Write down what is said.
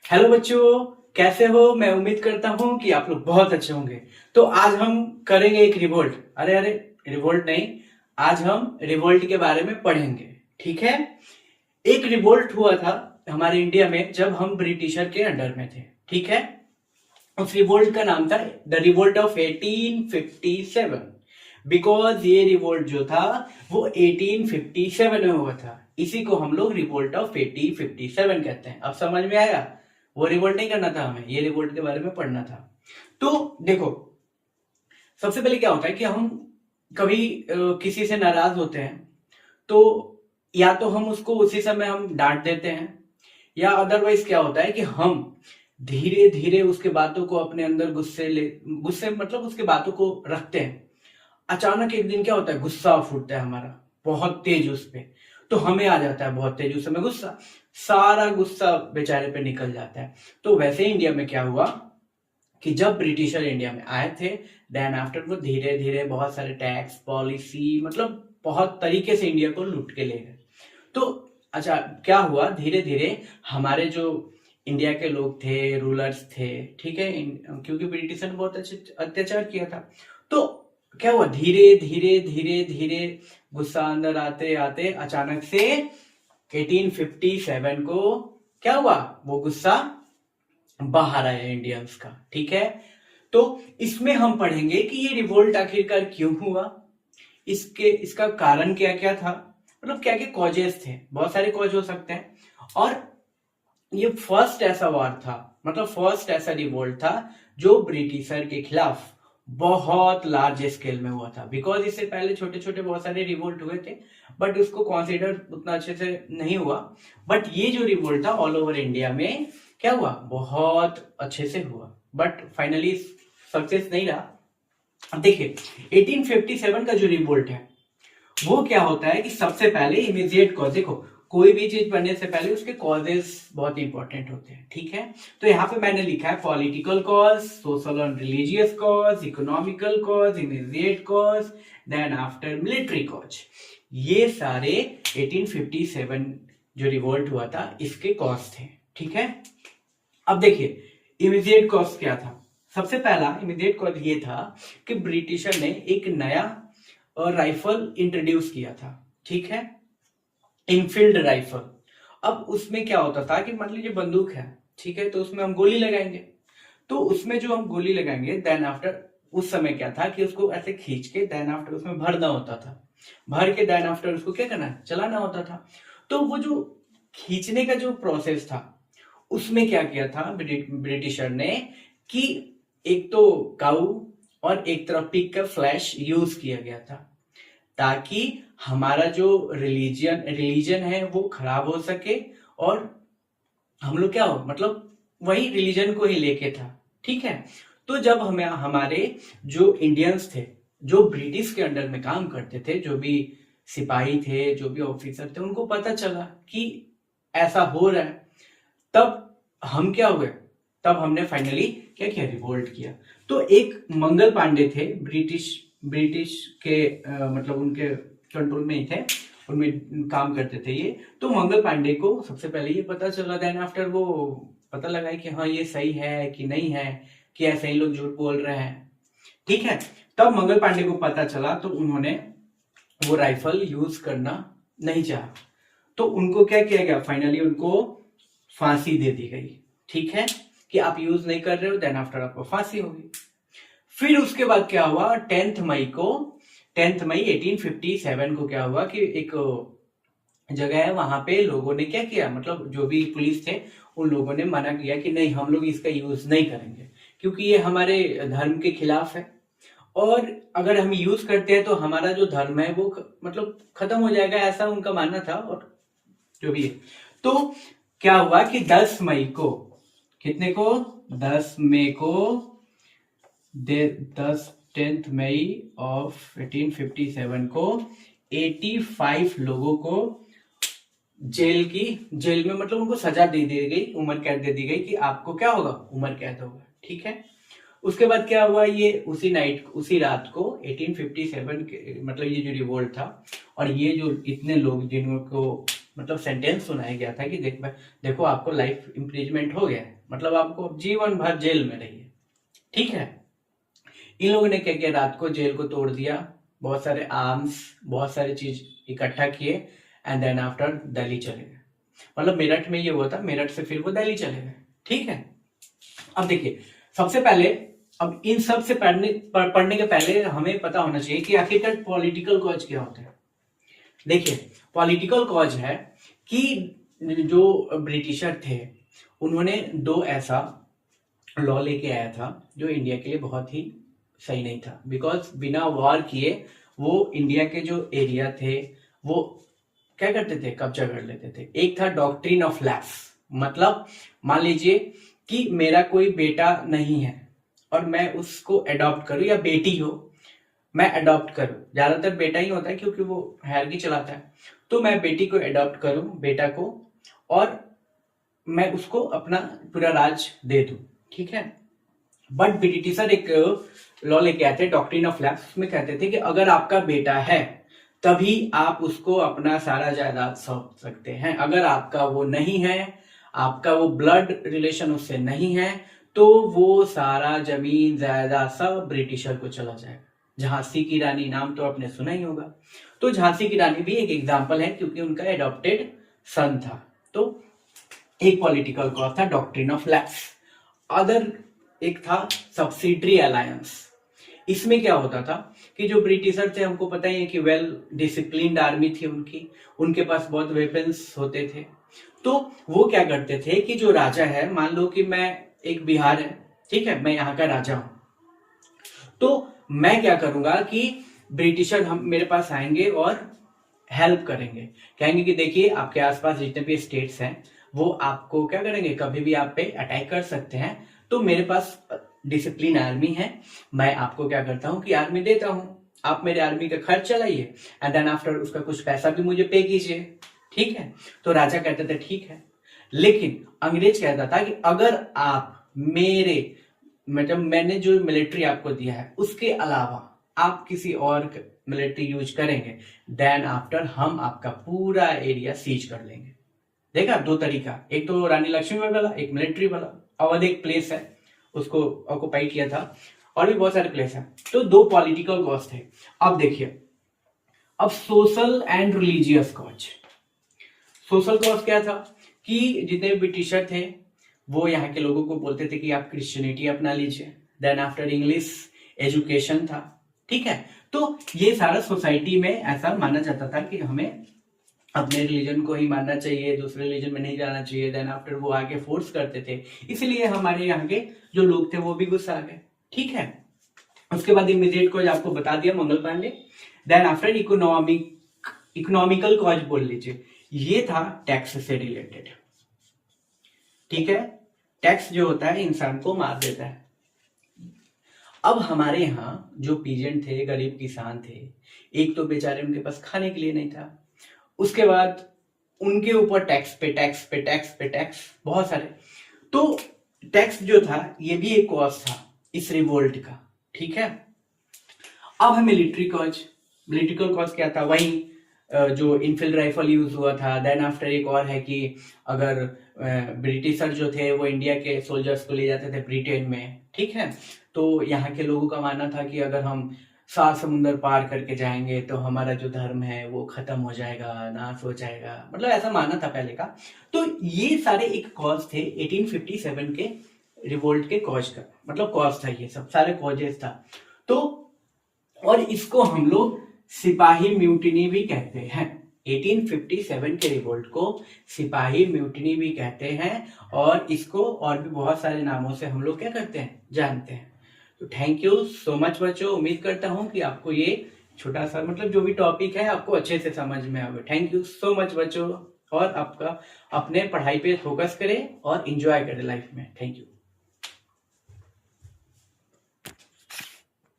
Hello बच्चों, कैसे हो? मैं उम्मीद करता हूं कि आप लोग बहुत अच्छे होंगे। तो आज हम करेंगे एक रिवोल्ट। अरे अरे, रिवोल्ट नहीं, आज हम रिवोल्ट के बारे में पढ़ेंगे। ठीक है। एक रिवोल्ट हुआ था हमारे इंडिया में जब हम ब्रिटिशर के अंडर में थे। ठीक है। उस रिवोल्ट का नाम था द रिवोल्ट ऑफ 1857। बिकॉज ये रिवोल्ट जो था वो 1857 में हुआ था। इसी को हम लोग रिवोल्ट ऑफ 1857 कहते हैं। अब समझ में आया? वो रिवोल्ट नहीं करना था हमें, ये रिवोल्ट के बारे में पढ़ना था। तो देखो, सबसे पहले क्या होता है कि हम कभी किसी से नाराज होते हैं तो या तो हम उसको उसी समय हम डांट देते हैं, या अदरवाइज क्या होता है कि हम धीरे धीरे उसके बातों को अपने अंदर गुस्से मतलब उसके बातों को रखते हैं। अचानक एक दिन क्या होता है, गुस्सा फूटता है हमारा बहुत तेज उस पे। तो हमें आ जाता है बहुत तेज उस समय गुस्सा, सारा गुस्सा बेचारे पे निकल जाता है। तो वैसे इंडिया में क्या हुआ कि जब ब्रिटिशर इंडिया में आए थे, देन आफ्टर वो धीरे धीरे बहुत सारे टैक्स पॉलिसी मतलब बहुत तरीके से इंडिया को लूट के ले गए। तो अच्छा, क्या हुआ, धीरे धीरे हमारे जो इंडिया के लोग थे, रूलर्स थे, ठीक है, क्योंकि ब्रिटिशर ने बहुत अच्छे अत्याचार किया था। तो क्या हुआ, धीरे धीरे धीरे धीरे गुस्सा अंदर आते आते अचानक से 1857 को क्या हुआ, वो गुस्सा बाहर आया इंडियंस का। ठीक है। तो इसमें हम पढ़ेंगे कि ये रिवोल्ट आखिरकार क्यों हुआ, इसका कारण क्या क्या था, मतलब क्या क्या कॉजेस थे। बहुत सारे कॉज हो सकते हैं। और ये फर्स्ट ऐसा वार था, मतलब फर्स्ट ऐसा रिवोल्ट था जो ब्रिटिशर के खिलाफ बहुत लार्ज स्केल में हुआ था। बिकॉज इससे पहले छोटे छोटे बहुत सारे रिवोल्ट हुए थे, बट उसको कंसीडर उतना अच्छे से नहीं हुआ। बट ये जो रिवोल्ट था ऑल ओवर इंडिया में क्या हुआ, बहुत अच्छे से हुआ, बट फाइनली सक्सेस नहीं रहा। अब देखिए, 1857 का जो रिवोल्ट है वो क्या होता है कि सबसे पहले इमीडिएट कॉज, देखो कोई भी चीज बनने से पहले उसके कॉजेस बहुत इंपॉर्टेंट होते हैं। ठीक है। तो यहाँ पे मैंने लिखा है political cause, social and religious cause, economical cause, immediate cause, then after military cause. ये सारे 1857 जो रिवोल्ट हुआ था इसके कॉज थे। ठीक है। अब देखिए, इमीडिएट कॉज क्या था। सबसे पहला इमीडिएट कॉज ये था कि ब्रिटिशर ने एक नया राइफल इंट्रोड्यूस किया था। ठीक है, इनफील्ड राइफल। अब उसमें क्या होता था कि मान लीजिए बंदूक है, ठीक है, तो उसमें हम गोली लगाएंगे। तो उसमें जो हम गोली लगाएंगे देन आफ्टर, उस समय क्या था कि उसको ऐसे खींच के देन आफ्टर उसमें भरना होता था। भर के देन आफ्टर उसको क्या करना, चलाना होता था। तो वो जो खींचने का जो प्रोसेस था उसमें क्या किया था ब्रिटिशर ने कि एक तो काऊ और एक तरफ पिग का फ्लैश यूज किया गया था, ताकि हमारा जो रिलीजन है वो खराब हो सके। और हम लोग क्या हो, मतलब वही रिलीजन को ही लेके था। ठीक है। तो जब हमें हमारे जो इंडियंस थे, जो ब्रिटिश के अंडर में काम करते थे, जो भी सिपाही थे, जो भी ऑफिसर थे, उनको पता चला कि ऐसा हो रहा है, तब हम क्या हुए, तब हमने फाइनली क्या किया, रिवोल्ट किया। तो एक मंगल पांडे थे, ब्रिटिश ब्रिटिश के मतलब उनके कंट्रोल में ही थे, उनमें काम करते थे ये। तो मंगल पांडे को सबसे पहले ये पता चला, देन आफ्टर वो पता लगा कि हाँ ये सही है कि नहीं है, कि ऐसे ही लोग झूठ बोल रहे हैं। ठीक है। तब मंगल पांडे को पता चला तो उन्होंने वो राइफल यूज करना नहीं चाहा। तो उनको क्या किया गया, फाइनली उनको फांसी दे दी गई। ठीक है, कि आप यूज नहीं कर रहे हो, देन आफ्टर आपको फांसी होगी। फिर उसके बाद क्या हुआ, 10th मई 1857 को क्या हुआ कि एक जगह है वहां पे लोगों ने क्या किया, मतलब जो भी पुलिस थे उन लोगों ने मना किया कि नहीं, हम लोग इसका यूज नहीं करेंगे क्योंकि ये हमारे धर्म के खिलाफ है। और अगर हम यूज करते हैं तो हमारा जो धर्म है वो मतलब खत्म हो जाएगा, ऐसा उनका मानना था। और जो भी है, तो क्या हुआ कि 10 मई को, कितने को, 10 मई को, 10th मई ऑफ 1857 को 85 लोगों को जेल में मतलब उनको सजा दे दी गई, उम्र कैद दे दी गई कि आपको क्या होगा, उम्र कैद होगा। ठीक है। उसके बाद क्या हुआ, ये उसी रात को 1857 के मतलब ये जो रिवोल्ट था और ये जो इतने लोग जिनको मतलब सेंटेंस सुनाया गया था कि देखो आपको लाइफ इम्प्रिजमेंट हो गया है, मतलब आपको जीवन भर जेल में रहिए, ठीक है। इन लोगों ने क्या किया, रात को जेल को तोड़ दिया, बहुत सारे आर्म्स, बहुत सारी चीज इकट्ठा किए एंड देन आफ्टर दिल्ली चले गए। मतलब मेरठ में ये हुआ था, मेरठ से फिर वो दिल्ली चले गए, ठीक है। अब देखिए, सबसे पहले अब इन सब से पढ़ने के पहले हमें पता होना चाहिए कि आखिरकार पॉलिटिकल कॉज क्या होता है। देखिए, पॉलिटिकल कॉज है कि जो ब्रिटिशर थे उन्होंने दो ऐसा लॉ लेके आया था जो इंडिया के लिए बहुत ही सही नहीं था, बिकॉज बिना वॉर किए वो इंडिया के जो एरिया थे वो क्या करते थे, कब्जा कर लेते थे। एक था डॉक्ट्रिन ऑफ लैप्स, मतलब मान लीजिए कि मेरा कोई बेटा नहीं है और मैं उसको अडॉप्ट करूं, या बेटी हो मैं अडॉप्ट करूं, ज्यादातर बेटा ही होता है क्योंकि वो हायरकी चलाता है, तो मैं बेटी को अडॉप्ट करूं, बेटा को, और मैं उसको अपना पूरा राज दे दूं, ठीक है। बट ब्रिटिशर एक लॉ लेके आते हैं, डॉक्ट्रिन ऑफ लैप्स, उसमें कहते थे कि अगर आपका बेटा है तभी आप उसको अपना सारा जायदाद सौंप सकते हैं, अगर आपका वो नहीं है, आपका वो ब्लड रिलेशन उससे नहीं है, तो वो सारा जमीन जायदाद सब ब्रिटिशर को चला जाएगा। झांसी की रानी नाम तो आपने सुना ही होगा, तो झांसी की रानी भी एक एग्जाम्पल है क्योंकि उनका एडॉप्टेड सन था। तो एक पॉलिटिकल कॉज था डॉक्ट्रिन ऑफ लैप्स। अदर एक था सब्सिडरी अलायंस। इसमें क्या होता था कि जो ब्रिटिशर थे, हमको पता ही है कि वेल डिसिप्लिन्ड आर्मी थी उनकी, उनके पास बहुत वेपन्स होते थे, तो वो क्या करते थे कि जो राजा है, मान लो कि मैं एक बिहार है, ठीक है, मैं यहाँ का राजा हूं, तो मैं क्या करूंगा कि ब्रिटिशर हम मेरे पास आएंगे और हेल्प करेंगे, कहेंगे कि देखिए आपके आसपास जितने भी स्टेट्स हैं वो आपको क्या करेंगे, कभी भी आप पे अटैक कर सकते हैं, तो मेरे पास डिसिप्लिन आर्मी है, मैं आपको क्या करता हूं कि आर्मी देता हूं, आप मेरे आर्मी का खर्च चलाइए एंड देन आफ्टर उसका कुछ पैसा भी मुझे पे कीजिए, ठीक है। तो राजा कहते थे ठीक है, लेकिन अंग्रेज कहता था कि अगर आप मेरे मतलब मैंने जो मिलिट्री आपको दिया है उसके अलावा आप किसी और मिलिट्री यूज करेंगे, देन आफ्टर हम आपका पूरा एरिया सीज कर लेंगे। देखा, दो तरीका, एक तो रानी लक्ष्मीबाई वाला, एक मिलिट्री वाला। अवध एक प्लेस है, उसको ऑक्युपाई किया था, और भी बहुत सारे प्लेस हैं। तो दो पॉलिटिकल कॉज थे। अब देखिए, अब social and religious cause. Social cause क्या था कि जितने ब्रिटिशर थे वो यहाँ के लोगों को बोलते थे कि आप क्रिश्चियनिटी अपना लीजिए, देन आफ्टर इंग्लिश एजुकेशन था, ठीक है। तो ये सारा सोसाइटी में ऐसा माना जाता था कि हमें अपने रिलीजन को ही मानना चाहिए, दूसरे रिलीजन में नहीं जाना चाहिए, देन आफ्टर वो आगे फोर्स करते थे, इसलिए हमारे यहाँ के जो लोग थे वो भी गुस्सा आ गए, ठीक है। उसके बाद इमीडिएट कॉज आपको बता दिया, Mangal Pandey. Then after economical cause बोल लीजिए, ये था टैक्स से रिलेटेड, ठीक है। टैक्स जो होता है इंसान को मार देता है। अब हमारे यहाँ जो पीजेंट थे, गरीब किसान थे, एक तो बेचारे उनके पास खाने के लिए नहीं था, उसके बाद उनके ऊपर टैक्स पे टैक्स पे टैक्स पे टैक्स बहुत सारे, तो टैक्स जो था ये भी एक कॉज था इस रिवोल्ट का, ठीक है। अब है मिलिट्री कॉज। मिलिट्रिकल कॉज क्या था, वही जो इनफील्ड राइफल यूज हुआ था। देन आफ्टर एक और है कि अगर ब्रिटिशर जो थे वो इंडिया के सोल्जर्स को ले जाते थे ब्रिटेन में, ठीक है, तो यहाँ के लोगों का मानना था कि अगर हम 7 समुंदर पार करके जाएंगे तो हमारा जो धर्म है वो खत्म हो जाएगा, नाश हो जाएगा, मतलब ऐसा मानना था पहले का। तो ये सारे एक कॉज थे 1857 के रिवोल्ट के कॉज का, मतलब कॉज था, ये सब सारे कॉजेस था। तो और इसको हम लोग सिपाही म्यूटिनी भी कहते हैं। 1857 के रिवोल्ट को सिपाही म्यूटिनी भी कहते हैं, और इसको और भी बहुत सारे नामों से हम लोग क्या करते हैं, जानते हैं। तो थैंक यू सो मच बच्चों, उम्मीद करता हूं कि आपको ये छोटा सा मतलब जो भी टॉपिक है आपको अच्छे से समझ में आवे। थैंक यू सो मच बच्चों, और आपका अपने पढ़ाई पे फोकस करें और एंजॉय करें लाइफ में। Thank you.